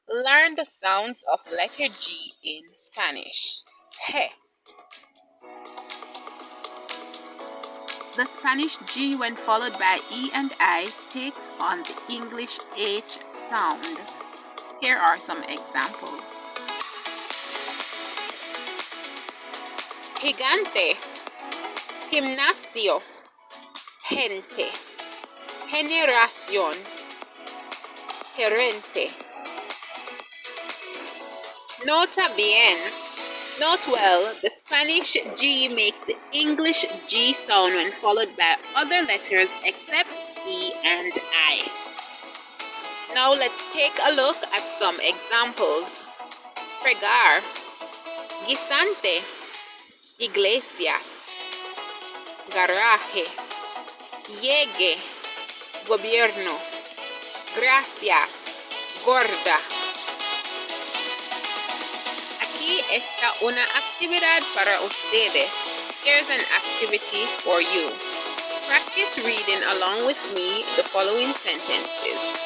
Learn the sounds of letter G in Spanish. He. The Spanish G, when followed by E and I, takes on the English H sound. Here are some examples. Gigante, gimnasio, gente, generación, gerente. Nota bien. Note well, the Spanish G makes the English G sound when followed by other letters except E and I. Now let's take a look at some examples. Fregar, guisante, iglesias, garaje, llegue, gobierno, gracias, gorda. Aquí está una actividad para ustedes. Here's an activity for you. Practice reading along with me the following sentences.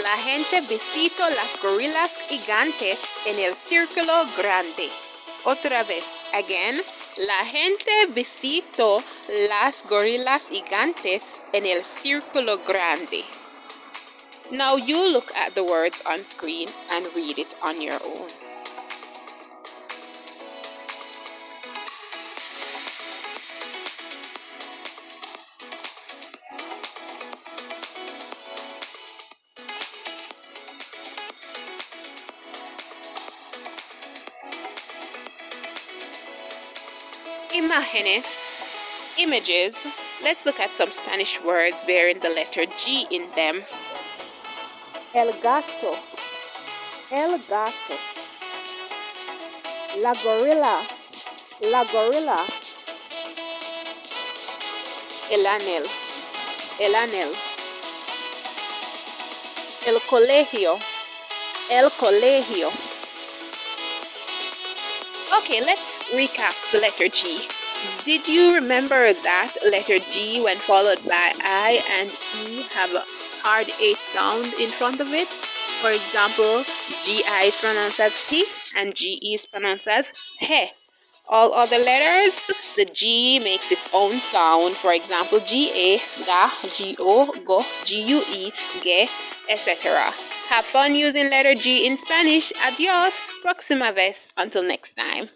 La gente visitó las gorilas gigantes en el círculo grande. Otra vez, again. La gente visitó las gorilas gigantes en el círculo grande. Now you look at the words on screen and read it on your own. Imágenes, images. Let's look at some Spanish words bearing the letter G in them. El gato, el gato. La gorila, la gorila. El anel, el anel. El colegio, el colegio. Okay, let's recap the letter G. Did you remember that letter G, when followed by I and E, have a hard H sound in front of it? For example, GI is pronounced as P and GE is pronounced as he. All other letters, the G makes its own sound. For example, GA, ga, GO, go, GUE, ge, etc. Have fun using letter G in Spanish. Adios, próxima vez. Until next time.